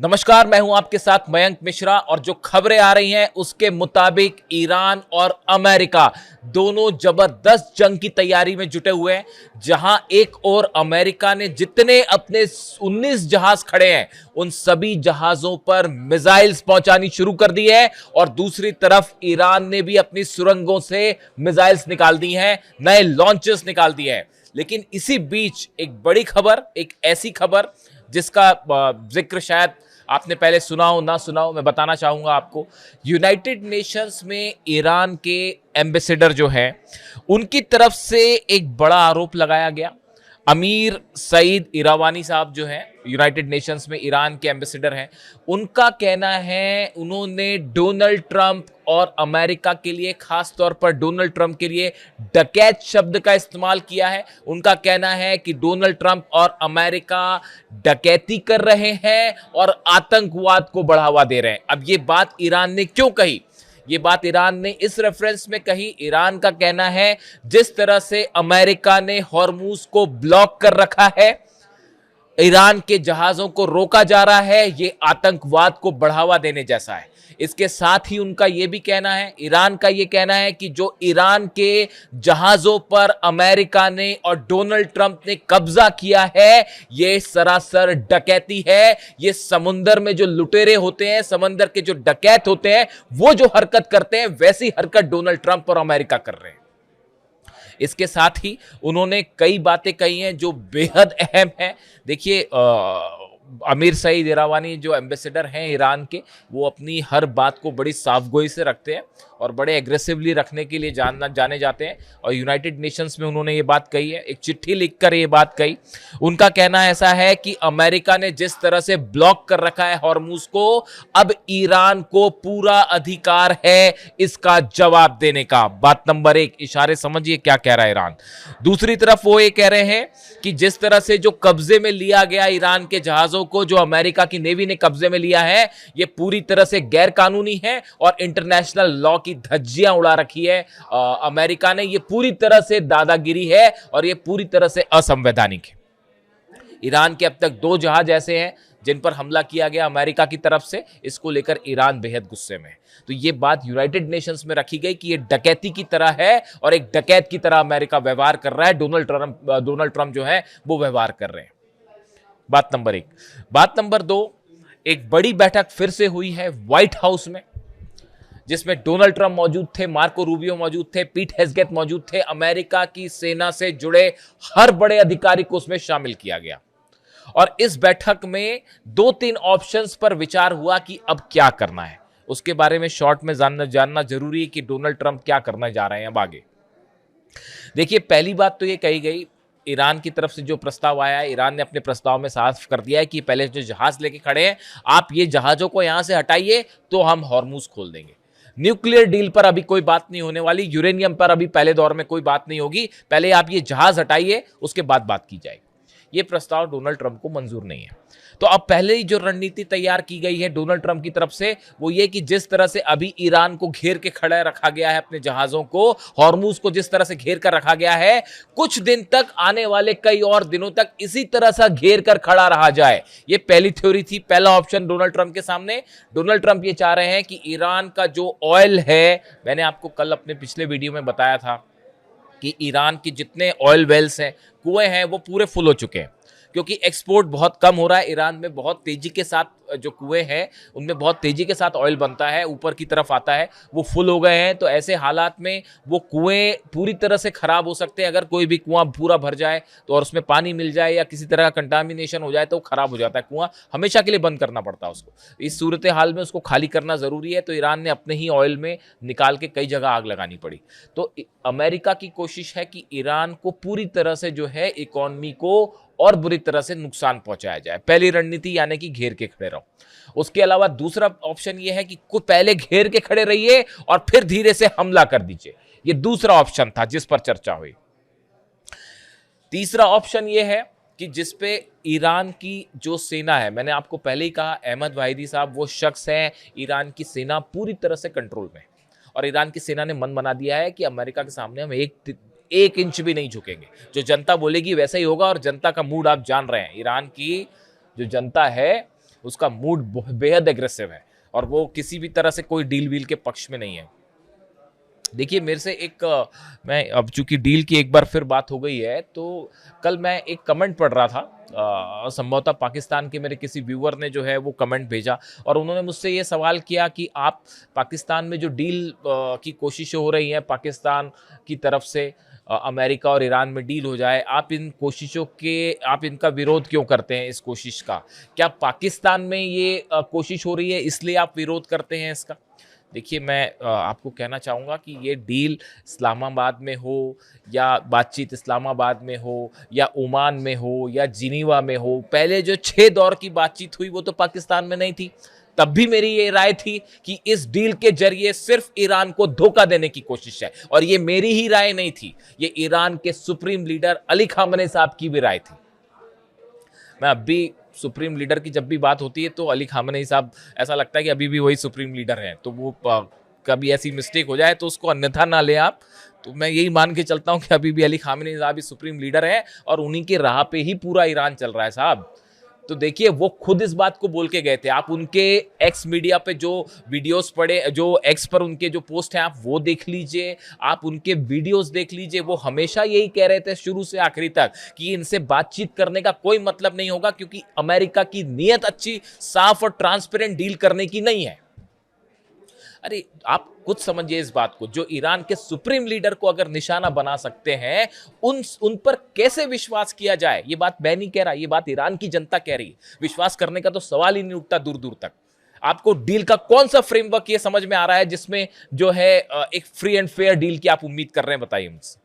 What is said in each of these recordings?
नमस्कार, मैं हूं आपके साथ मयंक मिश्रा और जो खबरें आ रही हैं उसके मुताबिक ईरान और अमेरिका दोनों जबरदस्त जंग की तैयारी में जुटे हुए हैं। जहां एक और अमेरिका ने जितने अपने 19 जहाज खड़े हैं उन सभी जहाजों पर मिसाइल्स पहुंचानी शुरू कर दी है और दूसरी तरफ ईरान ने भी अपनी सुरंगों से मिसाइल्स निकाल दी हैं, नए लॉन्चर्स निकाल दिए हैं। लेकिन इसी बीच एक बड़ी खबर, एक ऐसी खबर जिसका जिक्र शायद आपने पहले सुना हो ना सुना हो, मैं बताना चाहूंगा आपको। यूनाइटेड नेशंस में ईरान के एम्बेसडर जो है उनकी तरफ से एक बड़ा आरोप लगाया गया। अमीर सईद इरावानी साहब जो हैं यूनाइटेड नेशंस में ईरान के एम्बेसडर हैं, उनका कहना है उन्होंने डोनाल्ड ट्रंप और अमेरिका के लिए, खास तौर पर डोनाल्ड ट्रंप के लिए डकैत शब्द का इस्तेमाल किया है। उनका कहना है कि डोनाल्ड ट्रंप और अमेरिका डकैती कर रहे हैं और आतंकवाद को बढ़ावा दे रहे हैं। अब ये बात ईरान ने क्यों कही? ये बात ईरान ने इस रेफरेंस में कही, ईरान का कहना है जिस तरह से अमेरिका ने हॉर्मूज को ब्लॉक कर रखा है, ईरान के जहाजों को रोका जा रहा है, ये आतंकवाद को बढ़ावा देने जैसा है। इसके साथ ही उनका यह भी कहना है, ईरान का यह कहना है कि जो ईरान के जहाजों पर अमेरिका ने और डोनाल्ड ट्रंप ने कब्जा किया है यह सरासर डकैती है। यह समुंदर में जो लुटेरे होते हैं, समंदर के जो डकैत होते हैं, वो जो हरकत करते हैं वैसी हरकत डोनाल्ड ट्रंप और अमेरिका कर रहे हैं। इसके साथ ही उन्होंने कई बातें कही हैं जो बेहद अहम है। देखिए, अमीर सईद इरावानी जो एम्बेसडर हैं ईरान के, वो अपनी हर बात को बड़ी साफगोई से रखते हैं और बड़े एग्रेसिवली रखने के लिए जाने जाते हैं। और यूनाइटेड नेशंस में उन्होंने ये बात कही है, एक चिट्ठी लिखकर ये बात कही। उनका कहना ऐसा है कि अमेरिका ने जिस तरह से ब्लॉक कर रखा है हॉर्मूज को, अब ईरान को पूरा अधिकार है इसका जवाब देने का। बात नंबर एक, इशारे समझिए क्या कह रहा है ईरान। दूसरी तरफ वो ये कह रहे हैं कि जिस तरह से जो कब्जे में लिया गया ईरान के जहाजों को, जो अमेरिका की नेवी ने कब्जे में लिया है, यह पूरी तरह से गैर कानूनी है और इंटरनेशनल लॉ की धज्जियां उड़ा रखी है अमेरिका ने। यह पूरी तरह से दादागिरी है और यह पूरी तरह से असंवैधानिक है। ईरान के अब तक 2 जहाज ऐसे हैं जिन पर हमला किया गया अमेरिका की तरफ से। इसको लेकर ईरान बेहद गुस्से में है। तो यह बात यूनाइटेड नेशंस में रखी गई कि यह डकैती की तरह है और एक डकैत की तरह अमेरिका व्यवहार कर रहा है, डोनाल्ड ट्रंप जो है वो व्यवहार कर रहे हैं। बात नंबर 1। बात नंबर 2, एक बड़ी बैठक फिर से हुई है व्हाइट हाउस में, जिसमें डोनाल्ड ट्रंप मौजूद थे, मार्को रूबियो मौजूद थे, पीट हेग्सेथ मौजूद थे। अमेरिका की सेना से जुड़े हर बड़े अधिकारी को उसमें शामिल किया गया और इस बैठक में 2-3 ऑप्शंस पर विचार हुआ कि अब क्या करना है। उसके बारे में शॉर्ट में जानना जरूरी है कि डोनाल्ड ट्रंप क्या करना जा रहे हैं अब आगे। देखिए, पहली बात तो ये कही गई, ईरान की तरफ से जो प्रस्ताव आया है, ईरान ने अपने प्रस्ताव में साफ कर दिया है कि पहले जो जहाज लेके खड़े हैं, आप ये जहाजों को यहां से हटाइए तो हम हॉर्मूज खोल देंगे। न्यूक्लियर डील पर अभी कोई बात नहीं होने वाली, यूरेनियम पर अभी पहले दौर में कोई बात नहीं होगी, पहले आप ये जहाज हटाइए उसके बाद बात की जाएगी। ये प्रस्ताव डोनाल्ड ट्रंप को मंजूर नहीं है। तो अब पहले ही जो रणनीति तैयार की गई है डोनाल्ड ट्रंप की तरफ से, वो ये कि जिस तरह से अभी ईरान को घेर के खड़ा रखा गया है, अपने जहाजों को, हॉर्मूज को जिस तरह से घेर कर रखा गया है, कुछ दिन तक, आने वाले कई और दिनों तक इसी तरह से घेर कर खड़ा रहा जाए। ये पहली थ्योरी थी, पहला ऑप्शन डोनाल्ड ट्रंप के सामने। डोनाल्ड ट्रंप ये चाह रहे हैं कि ईरान का जो ऑयल है, मैंने आपको कल अपने पिछले वीडियो में बताया था कि ईरान के जितने ऑयल वेल्स हैं, कुएं हैं, वो पूरे फुल हो चुके हैं क्योंकि एक्सपोर्ट बहुत कम हो रहा है। ईरान में बहुत तेजी के साथ जो कुएं हैं उनमें बहुत तेजी के साथ ऑयल बनता है, ऊपर की तरफ आता है, वो फुल हो गए हैं। तो ऐसे हालात में वो कुएं पूरी तरह से खराब हो सकते हैं। अगर कोई भी कुआं पूरा भर जाए तो और उसमें पानी मिल जाए या किसी तरह का कंटामिनेशन हो जाए तो खराब हो जाता है कुआं, हमेशा के लिए बंद करना पड़ता है उसको। इस सूरत हाल में उसको खाली करना जरूरी है। तो ईरान ने अपने ही ऑयल में निकाल के कई जगह आग लगानी पड़ी। तो अमेरिका की कोशिश है कि ईरान को पूरी तरह से जो है इकोनॉमी को और बुरी तरह से नुकसान पहुंचाया जाए। पहली रणनीति यानी कि घेर के खड़े रहो। उसके अलावा दूसरा ऑप्शन यह है कि पहले घेर के खड़े रहिए और फिर धीरे से हमला कर दीजिए। यह दूसरा ऑप्शन था जिस पर चर्चा हुई। तीसरा ऑप्शन यह है कि जिस पे ईरान की जो सेना है, मैंने आपको पहले ही कहा, अहमद वाहिदी साहब वो शख्स हैं, ईरान की सेना पूरी तरह से कंट्रोल में, और ईरान की सेना ने मन बना दिया है कि अमेरिका के सामने हम एक इंच भी नहीं झुकेंगे। जो जनता बोलेगी वैसा ही होगा और जनता का मूड आप जान रहे हैं। ईरान की जो जनता है उसका मूड बेहद एग्रेसिव है और वो किसी भी तरह से कोई डील वील के पक्ष में नहीं है। देखिए मेरे से मैं अब चूंकि डील की एक बार फिर बात हो गई है, तो कल मैं एक कमेंट पढ़ रहा था, संभवतः पाकिस्तान के मेरे किसी व्यूअर ने जो है वो कमेंट भेजा और उन्होंने मुझसे ये सवाल किया कि आप पाकिस्तान में जो डील की कोशिशें हो रही हैं पाकिस्तान की तरफ से, अमेरिका और ईरान में डील हो जाए, आप इन कोशिशों के आप इनका विरोध क्यों करते हैं? इस कोशिश का क्या पाकिस्तान में ये कोशिश हो रही है इसलिए आप विरोध करते हैं इसका? देखिए मैं आपको कहना चाहूँगा कि ये डील इस्लामाबाद में हो या बातचीत इस्लामाबाद में हो या ओमान में हो या जिनीवा में हो, पहले जो 6 दौर की बातचीत हुई वो तो पाकिस्तान में नहीं थी। तब भी मेरी ये राय थी कि इस डील के जरिए सिर्फ ईरान को धोखा देने की कोशिश है, और ये मेरी ही राय नहीं थी, ये ईरान के सुप्रीम लीडर अली खामनेई साहब की भी राय थी। मैं अब भी सुप्रीम लीडर की जब भी बात होती है तो अली खामनेई साहब ऐसा लगता है कि अभी भी वही सुप्रीम लीडर हैं, तो वो कभी ऐसी मिस्टेक हो जाए तो उसको अन्यथा ना ले आप। तो मैं यही मान के चलता हूं कि अभी भी अली खामनेई साहब ही सुप्रीम लीडर हैं और उन्हीं के राह पे ही पूरा ईरान चल रहा है साहब। तो देखिए वो खुद इस बात को बोल के गए थे, आप उनके एक्स मीडिया पे जो वीडियोस पड़े, जो एक्स पर उनके जो पोस्ट हैं आप वो देख लीजिए, आप उनके वीडियोस देख लीजिए। वो हमेशा यही कह रहे थे शुरू से आखिरी तक कि इनसे बातचीत करने का कोई मतलब नहीं होगा, क्योंकि अमेरिका की नीयत अच्छी, साफ और ट्रांसपेरेंट डील करने की नहीं है। अरे आप कुछ समझिए इस बात को, जो ईरान के सुप्रीम लीडर को अगर निशाना बना सकते हैं, उन पर कैसे विश्वास किया जाए? ये बात मैं नहीं कह रहा, ये बात ईरान की जनता कह रही है। विश्वास करने का तो सवाल ही नहीं उठता दूर दूर तक। आपको डील का कौन सा फ्रेमवर्क ये समझ में आ रहा है जिसमें जो है एक फ्री एंड फेयर डील की आप उम्मीद कर रहे हैं? बताइए मुझसे,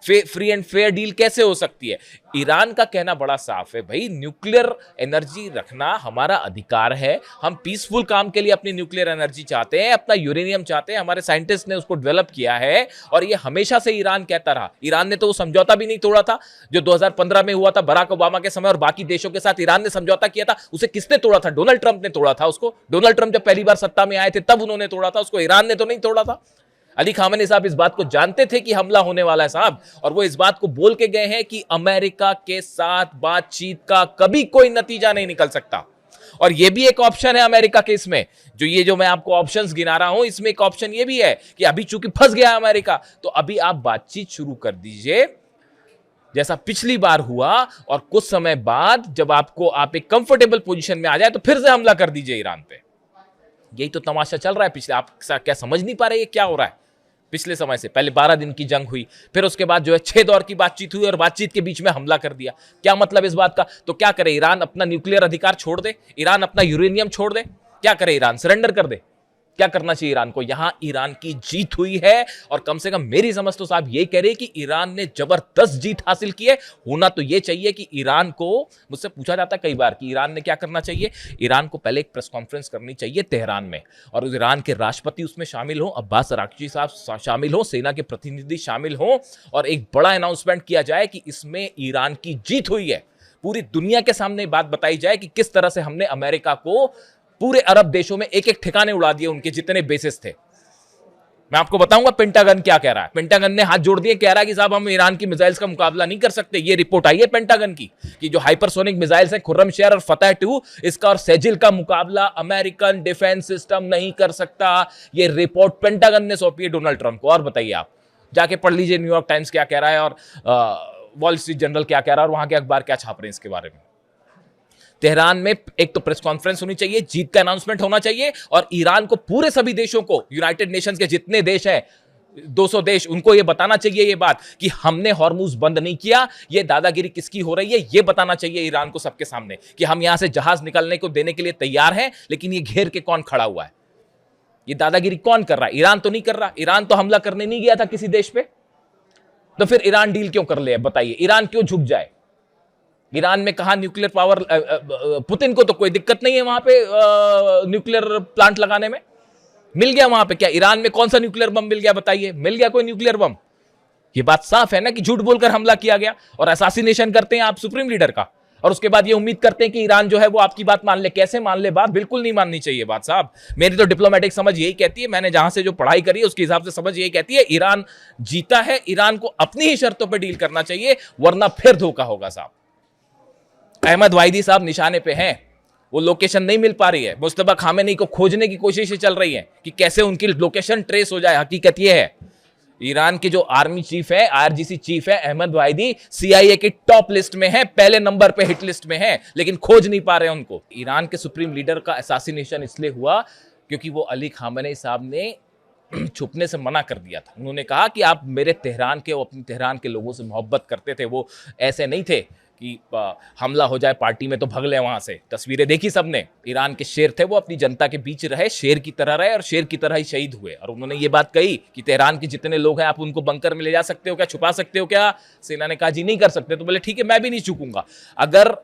फ्री एंड फेयर डील कैसे हो सकती है? ईरान का कहना बड़ा साफ है, भाई न्यूक्लियर एनर्जी रखना हमारा अधिकार है, हम पीसफुल काम के लिए अपनी न्यूक्लियर एनर्जी चाहते हैं, अपना यूरेनियम चाहते हैं, हमारे साइंटिस्ट ने उसको डेवलप किया है और ये हमेशा से ईरान कहता रहा। ईरान ने तो वो समझौता भी नहीं तोड़ा था जो 2015 में हुआ था बराक ओबामा के समय और बाकी देशों के साथ ईरान ने समझौता किया था। उसे किसने तोड़ा था? डोनाल्ड ट्रंप ने तोड़ा था उसको। डोनाल्ड ट्रंप जब पहली बार सत्ता में आए थे तब उन्होंने तोड़ा था उसको, ईरान ने तो नहीं तोड़ा था। अली खामनेई साहब इस बात को जानते थे कि हमला होने वाला है साहब, और वो इस बात को बोल के गए हैं कि अमेरिका के साथ बातचीत का कभी कोई नतीजा नहीं निकल सकता। और ये भी एक ऑप्शन है अमेरिका के इसमें, जो मैं आपको ऑप्शंस गिना रहा हूं, इसमें एक ऑप्शन ये भी है कि अभी चूंकि फंस गया अमेरिका, तो अभी आप बातचीत शुरू कर दीजिए जैसा पिछली बार हुआ, और कुछ समय बाद जब आप एक कंफर्टेबल पोजीशन में आ जाए तो फिर से हमला कर दीजिए ईरान पे। यही तो तमाशा चल रहा है पिछले, आप क्या समझ नहीं पा रहे ये क्या हो रहा है? पिछले समय से पहले 12 दिन की जंग हुई, फिर उसके बाद जो है 6 दौर की बातचीत हुई और बातचीत के बीच में हमला कर दिया। क्या मतलब इस बात का? तो क्या करे ईरान? अपना न्यूक्लियर अधिकार छोड़ दे? ईरान अपना यूरेनियम छोड़ दे? क्या करे ईरान? सरेंडर कर दे? क्या करना चाहिए ईरान को? यहां ईरान की जीत हुई है, और कम से कम मेरी समझ तो साहब ये कह रही है कि ईरान ने जबरदस्त जीत हासिल की है। होना तो ये चाहिए कि ईरान को, मुझसे पूछा जाता है कई बार कि ईरान ने क्या करना चाहिए, ईरान को पहले एक प्रेस कॉन्फ्रेंस करनी चाहिए तेहरान में, और उस ईरान के राष्ट्रपति उसमें शामिल हो, अब्बास अराक्ची साहब शामिल हो, सेना के प्रतिनिधि शामिल हो, और एक बड़ा अनाउंसमेंट किया जाए कि इसमें ईरान की जीत हुई है। पूरी दुनिया के सामने बात बताई जाए कि किस तरह से हमने अमेरिका को पूरे अरब देशों में एक एक ठिकाने उड़ा दिए, उनके जितने बेसिस थे। मैं आपको बताऊंगा पेंटागन क्या कह रहा है। पेंटागन ने हाथ जोड़ दिए, कह रहा है कि साहब हम ईरान की मिसाइल्स का मुकाबला नहीं कर सकते। ये रिपोर्ट आई है पेंटागन की कि जो हाइपरसोनिक मिसाइल्स हैं खुर्रमशेर और फतह 2, इसका और सेजिल का मुकाबला अमेरिकन डिफेंस सिस्टम नहीं कर सकता। ये रिपोर्ट पेंटागन ने सौंपी है डोनाल्ड ट्रंप को। और बताइए, आप जाके पढ़ लीजिए न्यूयॉर्क टाइम्स क्या कह रहा है और वॉल स्ट्रीट जर्नल क्या कह रहा है और वहां के अखबार क्या छाप रहे हैं इसके बारे में। तेहरान में एक तो प्रेस कॉन्फ्रेंस होनी चाहिए, जीत का अनाउंसमेंट होना चाहिए, और ईरान को, पूरे सभी देशों को, यूनाइटेड नेशंस के जितने देश हैं 200 देश, उनको यह बताना चाहिए ये बात कि हमने हॉर्मुज बंद नहीं किया। ये दादागिरी किसकी हो रही है ये बताना चाहिए ईरान को सबके सामने कि हम यहां से जहाज निकलने को देने के लिए तैयार हैं, लेकिन ये घेर के कौन खड़ा हुआ है? ये दादागिरी कौन कर रहा है? ईरान तो नहीं कर रहा। ईरान तो हमला करने नहीं गया था किसी देश पे, तो फिर ईरान डील क्यों कर ले? बताइए, ईरान क्यों झुक जाए? ईरान में कहा न्यूक्लियर पावर, पुतिन को तो कोई दिक्कत नहीं है वहां पे न्यूक्लियर प्लांट लगाने में, मिल गया वहां पे। क्या ईरान में कौन सा न्यूक्लियर बम मिल गया? बताइए, मिल गया कोई न्यूक्लियर बम? ये बात साफ है ना कि झूठ बोलकर हमला किया गया, और असैसिनेशन करते हैं आप सुप्रीम लीडर का, और उसके बाद ये उम्मीद करते हैं कि ईरान जो है वो आपकी बात मान ले। कैसे मान ले बात? बिल्कुल नहीं माननी चाहिए बात साहब। मेरी तो डिप्लोमेटिक समझ यही कहती है, मैंने जहां से जो पढ़ाई करी है उसके हिसाब से समझ यही कहती है, ईरान जीता है, ईरान को अपनी ही शर्तों पर डील करना चाहिए, वरना फिर धोखा होगा साहब। अहमद वाहिदी साहब निशाने पे हैं, वो लोकेशन नहीं मिल पा रही है। मुस्तफा खामेनी को खोजने की कोशिशें चल रही हैं कि कैसे उनकी लोकेशन ट्रेस हो जाए। हकीकत ये है, ईरान के जो आर्मी चीफ है, आईआरजीसी चीफ है अहमद वाहिदी, सीआईए की टॉप लिस्ट में है, पहले नंबर पे हिट लिस्ट में है, लेकिन खोज नहीं पा रहे हैं उनको। ईरान के सुप्रीम लीडर का असैसिनेशन इसलिए हुआ क्योंकि वो अली खामेनी साहब ने छुपने से मना कर दिया था। उन्होंने कहा कि आप मेरे तेहरान के, वो अपने तेहरान के लोगों से मोहब्बत करते थे, वो ऐसे नहीं थे कि हमला हो जाए पार्टी में तो भग ले वहां से। तस्वीरें देखी सबने, ईरान के शेर थे वो, अपनी जनता के बीच रहे, शेर की तरह रहे और शेर की तरह ही शहीद हुए। और उन्होंने ये बात कही कि तेहरान के जितने लोग हैं आप उनको बंकर में ले जा सकते हो क्या, छुपा सकते हो क्या? सेना ने कहा जी नहीं कर सकते। तो बोले ठीक है, मैं भी नहीं चूकूंगा। अगर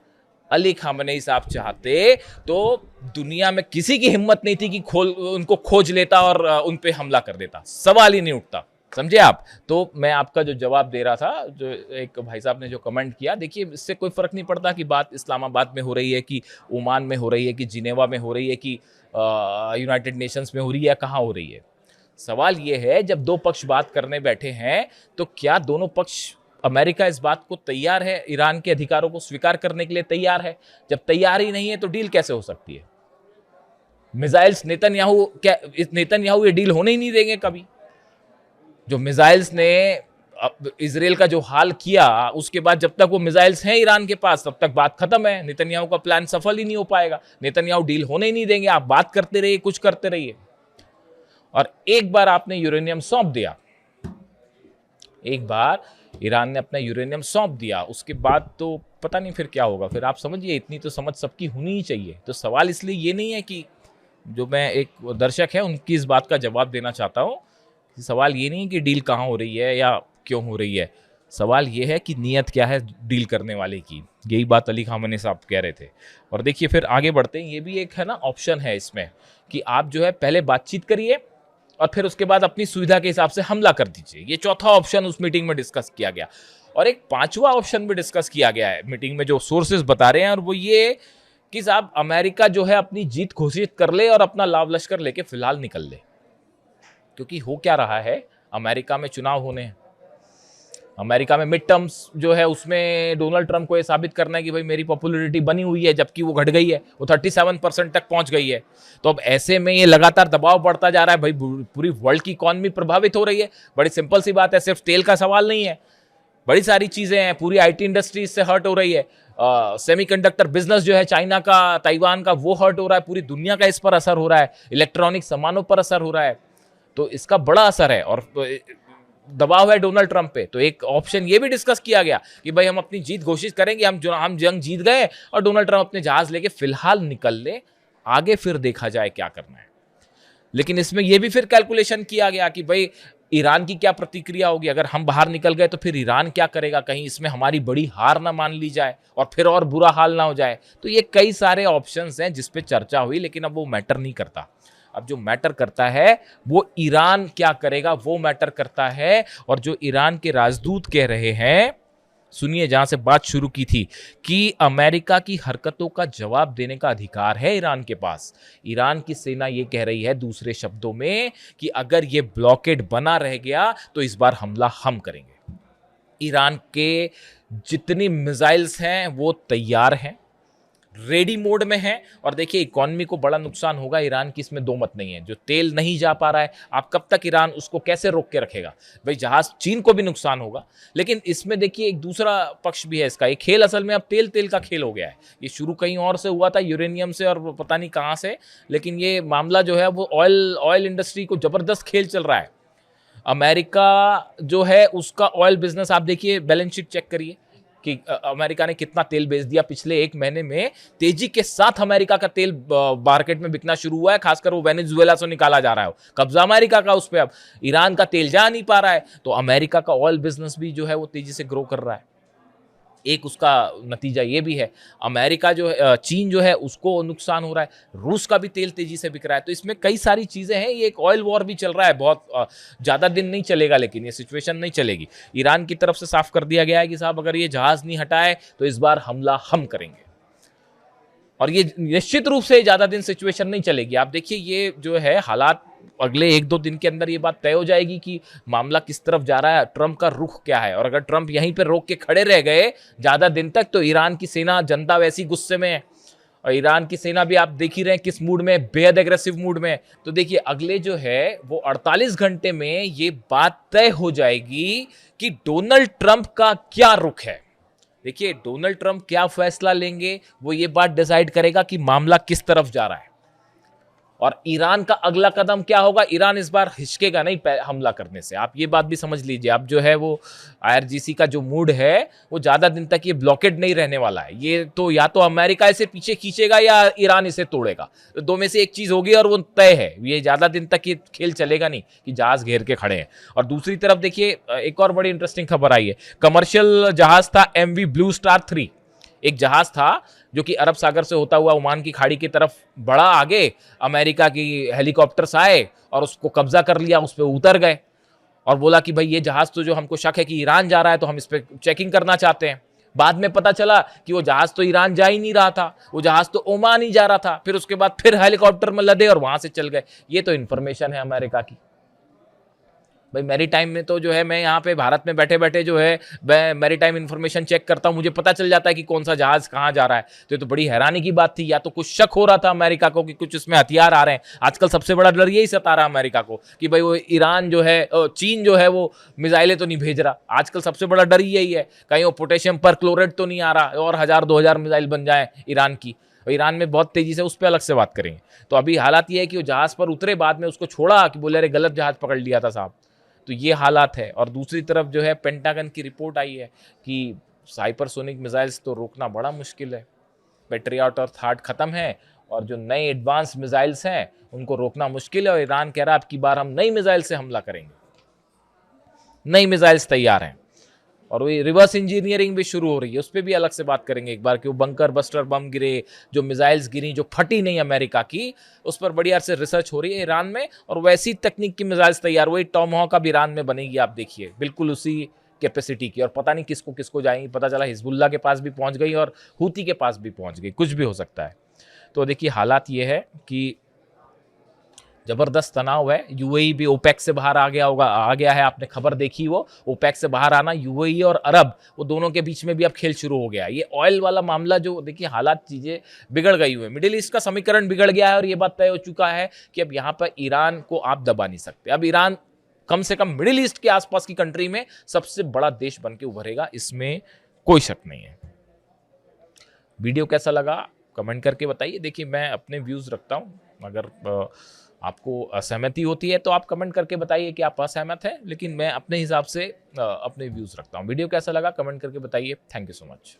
अली खामेनी साहब चाहते तो दुनिया में किसी की हिम्मत नहीं थी कि उनको खोज लेता और उन पे हमला कर देता, सवाल ही नहीं उठता। समझे आप? तो मैं आपका जो जवाब दे रहा था, जो एक भाई साहब ने जो कमेंट किया, देखिए इससे कोई फर्क नहीं पड़ता कि बात इस्लामाबाद में हो रही है कि ओमान में हो रही है कि जिनेवा में हो रही है कि यूनाइटेड नेशंस में हो रही है, कहाँ हो रही है। सवाल ये है, जब दो पक्ष बात करने बैठे हैं तो क्या दोनों पक्ष, अमेरिका इस बात को तैयार है, ईरान के अधिकारों को स्वीकार करने के लिए तैयार है? जब तैयार ही नहीं है तो डील कैसे हो सकती है? मिसाइल्स नेतन्याहू ये डील होने ही नहीं देंगे कभी। जो मिसाइल्स ने इजराइल का जो हाल किया, उसके बाद जब तक वो मिसाइल्स हैं ईरान के पास तब तक बात खत्म है। नेतन्याहू का प्लान सफल ही नहीं हो पाएगा। नेतन्याहू डील होने ही नहीं देंगे। आप बात करते रहिए, कुछ करते रहिए। और एक बार आपने यूरेनियम सौंप दिया, एक बार ईरान ने अपना यूरेनियम सौंप दिया, उसके बाद तो पता नहीं फिर क्या होगा। फिर आप समझिए, इतनी तो समझ सबकी होनी ही चाहिए। तो सवाल इसलिए ये नहीं है कि, जो मैं एक दर्शक है उनकी इस बात का जवाब देना चाहता हूं, सवाल ये नहीं कि डील कहाँ हो रही है या क्यों हो रही है। सवाल ये है कि नीयत क्या है डील करने वाले की। यही बात अली खामेनी साहब कह रहे थे। और देखिए फिर आगे बढ़ते हैं, ये भी एक है ना ऑप्शन है इसमें कि आप जो है पहले बातचीत करिए और फिर उसके बाद अपनी सुविधा के हिसाब से हमला कर दीजिए। ये चौथा ऑप्शन उस मीटिंग में डिस्कस किया गया। और एक पांचवा ऑप्शन भी डिस्कस किया गया है मीटिंग में, जो सोर्सेज बता रहे हैं, और वो ये कि साहब अमेरिका जो है अपनी जीत घोषित कर ले और अपना लाव लश्कर लेके फिलहाल निकल ले। क्योंकि हो क्या रहा है, अमेरिका में चुनाव होने हैं, अमेरिका में मिड टर्म्स जो है उसमें डोनाल्ड ट्रंप को यह साबित करना है कि भाई मेरी पॉपुलैरिटी बनी हुई है, जबकि वो घट गई है, वो 37% तक पहुंच गई है। तो अब ऐसे में ये लगातार दबाव बढ़ता जा रहा है, भाई पूरी वर्ल्ड की इकॉनमी प्रभावित हो रही है। बड़ी सिंपल सी बात है, सिर्फ तेल का सवाल नहीं है, बड़ी सारी चीजें हैं। पूरी आईटी इंडस्ट्री इससे हर्ट हो रही है। सेमीकंडक्टर बिजनेस जो है चाइना का, ताइवान का, वो हर्ट हो रहा है। पूरी दुनिया का इस पर असर हो रहा है। इलेक्ट्रॉनिक सामानों पर असर हो रहा है। तो इसका बड़ा असर है और दबाव है डोनाल्ड ट्रंप पे। तो एक ऑप्शन ये भी डिस्कस किया गया कि भाई हम अपनी जीत घोषित करेंगे, हम जंग जीत गए और डोनाल्ड ट्रंप अपने जहाज लेके फिलहाल निकल ले, आगे फिर देखा जाए क्या करना है। लेकिन इसमें यह भी फिर कैलकुलेशन किया गया कि भाई ईरान की क्या प्रतिक्रिया होगी, अगर हम बाहर निकल गए तो फिर ईरान क्या करेगा, कहीं इसमें हमारी बड़ी हार ना मान ली जाए और फिर और बुरा हाल ना हो जाए। तो ये कई सारे ऑप्शंस हैं जिस पे चर्चा हुई, लेकिन अब वो मैटर नहीं करता। अब जो मैटर करता है वो ईरान क्या करेगा, वो मैटर करता है। और जो ईरान के राजदूत कह रहे हैं, सुनिए जहां से बात शुरू की थी, कि अमेरिका की हरकतों का जवाब देने का अधिकार है ईरान के पास। ईरान की सेना ये कह रही है दूसरे शब्दों में कि अगर ये ब्लॉकेड बना रह गया तो इस बार हमला हम करेंगे। ईरान के जितनी मिसाइल्स हैं वो तैयार हैं, रेडी मोड में है। और देखिए इकॉनमी को बड़ा नुकसान होगा ईरान की, इसमें दो मत नहीं है। जो तेल नहीं जा पा रहा है, आप कब तक ईरान उसको कैसे रोक के रखेगा? भाई जहाज चीन को भी नुकसान होगा, लेकिन इसमें देखिए एक दूसरा पक्ष भी है इसका। ये खेल असल में अब तेल का खेल हो गया है। ये शुरू कहीं और से हुआ था, यूरेनियम से और पता नहीं कहाँ से, लेकिन ये मामला जो है वो ऑयल इंडस्ट्री को जबरदस्त खेल चल रहा है। अमेरिका जो है उसका ऑयल बिजनेस, आप देखिए बैलेंस शीट चेक करिए कि अमेरिका ने कितना तेल बेच दिया पिछले एक महीने में। तेजी के साथ अमेरिका का तेल मार्केट में बिकना शुरू हुआ है, खासकर वो वेनेजुएला से निकाला जा रहा है। कब्जा अमेरिका का उस पे, अब ईरान का तेल जा नहीं पा रहा है, तो अमेरिका का ऑयल बिजनेस भी जो है वो तेजी से ग्रो कर रहा है। एक उसका नतीजा ये भी है, अमेरिका जो है, चीन जो है उसको नुकसान हो रहा है, रूस का भी तेल तेजी से बिक रहा है। तो इसमें कई सारी चीजें हैं। ये एक ऑयल वॉर भी चल रहा है, बहुत ज्यादा दिन नहीं चलेगा, लेकिन ये सिचुएशन नहीं चलेगी। ईरान की तरफ से साफ कर दिया गया है कि साहब अगर ये जहाज नहीं हटाए तो इस बार हमला हम करेंगे। और ये निश्चित रूप से ज्यादा दिन सिचुएशन नहीं चलेगी। आप देखिए ये जो है हालात, अगले एक दो दिन के अंदर ये बात तय हो जाएगी कि मामला किस तरफ जा रहा है, ट्रंप का रुख क्या है। और अगर ट्रंप यहीं पे रोक के खड़े रह गए ज्यादा दिन तक, तो ईरान की सेना, जनता वैसी गुस्से में है। और ईरान की सेना भी आप देख ही रहे हैं किस मूड में, बेहद एग्रेसिव मूड में। तो देखिए अगले जो है वो 48 घंटे में ये बात तय हो जाएगी कि डोनाल्ड ट्रंप का क्या रुख है। देखिए डोनाल्ड ट्रंप क्या फैसला लेंगे वो ये बात डिसाइड करेगा कि मामला किस तरफ जा रहा है। और ईरान का अगला कदम क्या होगा, ईरान इस बार हिचकेगा नहीं हमला करने से, आप ये बात भी समझ लीजिए। अब जो है वो आईआरजीसी का जो मूड है वो ज्यादा दिन तक ये ब्लॉकेड नहीं रहने वाला है। ये तो या तो अमेरिका इसे पीछे खींचेगा या ईरान इसे तोड़ेगा, तो दो में से एक चीज होगी और वो तय है। ये ज्यादा दिन तक ये खेल चलेगा नहीं कि जहाज घेर के खड़े हैं। और दूसरी तरफ देखिए एक और बड़ी इंटरेस्टिंग खबर आई है। कमर्शियल जहाज था MV ब्लू स्टार 3, एक जहाज था जो कि अरब सागर से होता हुआ ओमान की खाड़ी की तरफ बढ़ा आगे। अमेरिका की हेलीकॉप्टर्स आए और उसको कब्जा कर लिया, उस पर उतर गए और बोला कि भाई ये जहाज तो जो हमको शक है कि ईरान जा रहा है तो हम इस पर चेकिंग करना चाहते हैं। बाद में पता चला कि वो जहाज तो ईरान जा ही नहीं रहा था, वो जहाज तो ओमान ही जा रहा था। फिर उसके बाद फिर हेलीकॉप्टर में लदे और वहां से चल गए। ये तो इंफॉर्मेशन है अमेरिका की। भाई मैरी टाइम में तो जो है मैं यहाँ पे भारत में बैठे बैठे जो है मैं मैरी टाइम इन्फॉर्मेशन चेक करता हूँ, मुझे पता चल जाता है कि कौन सा जहाज कहाँ जा रहा है। तो ये तो बड़ी हैरानी की बात थी। या तो कुछ शक हो रहा था अमेरिका को कि कुछ इसमें हथियार आ रहे हैं। आजकल सबसे बड़ा डर यही सता रहा है अमेरिका को कि भाई वो ईरान जो है, चीन जो है वो मिसाइलें तो नहीं भेज रहा। आजकल सबसे बड़ा डर यही है कहीं वो पोटेशियम पर क्लोराइड तो नहीं आ रहा और 1000-2000 मिसाइल बन जाए ईरान की। ईरान में बहुत तेजी से, उस पर अलग से बात करेंगे। तो अभी हालात ये है कि वो जहाज पर उतरे, बाद में उसको छोड़ा कि बोले अरे गलत जहाज पकड़ लिया था साहब। तो ये हालात है। और दूसरी तरफ जो है पेंटागन की रिपोर्ट आई है कि हाइपरसोनिक मिसाइल्स तो रोकना बड़ा मुश्किल है। पेट्रियट और थार्ड खत्म है और जो नए एडवांस मिसाइल्स हैं उनको रोकना मुश्किल है। और ईरान कह रहा है अब की बार हम नई मिसाइल से हमला करेंगे। नई मिसाइल्स तैयार हैं और वही रिवर्स इंजीनियरिंग भी शुरू हो रही है। उस पर भी अलग से बात करेंगे एक बार कि वो बंकर बस्टर बम गिरे, जो मिसाइल्स गिरी जो फटी नहीं अमेरिका की, उस पर बढ़िया से रिसर्च हो रही है ईरान में। और वैसी तकनीक की मिसाइल्स तैयार हुई, टॉमहॉक अब ईरान में बनेगी, आप देखिए बिल्कुल उसी कैपेसिटी की। और पता नहीं किसको किसको जाएंगी, पता चला हिजबुल्ला के पास भी पहुंच गई और हूती के पास भी पहुंच गई, कुछ भी हो सकता है। तो देखिए हालात ये है कि जबरदस्त तनाव है। यूएई भी ओपेक से बाहर आ गया है। आपने खबर देखी, वो ओपेक से बाहर आना, यूएई और अरब वो दोनों के बीच में भी अब खेल शुरू हो गया। ये ऑयल वाला मामला जो देखिए हालात, चीजें बिगड़ गई हुई है। मिडिल ईस्ट का समीकरण बिगड़ गया है और ये बात तय हो चुका है कि अब यहाँ पर ईरान को आप दबा नहीं सकते। अब ईरान कम से कम मिडिल ईस्ट के आसपास की कंट्री में सबसे बड़ा देश बन के उभरेगा, इसमें कोई शक नहीं है। वीडियो कैसा लगा कमेंट करके बताइए। देखिए मैं अपने व्यूज रखता हूँ, अगर आपको असहमति होती है तो आप कमेंट करके बताइए कि आप असहमत हैं, लेकिन मैं अपने हिसाब से अपने व्यूज रखता हूँ। वीडियो कैसा लगा कमेंट करके बताइए। Thank you so much.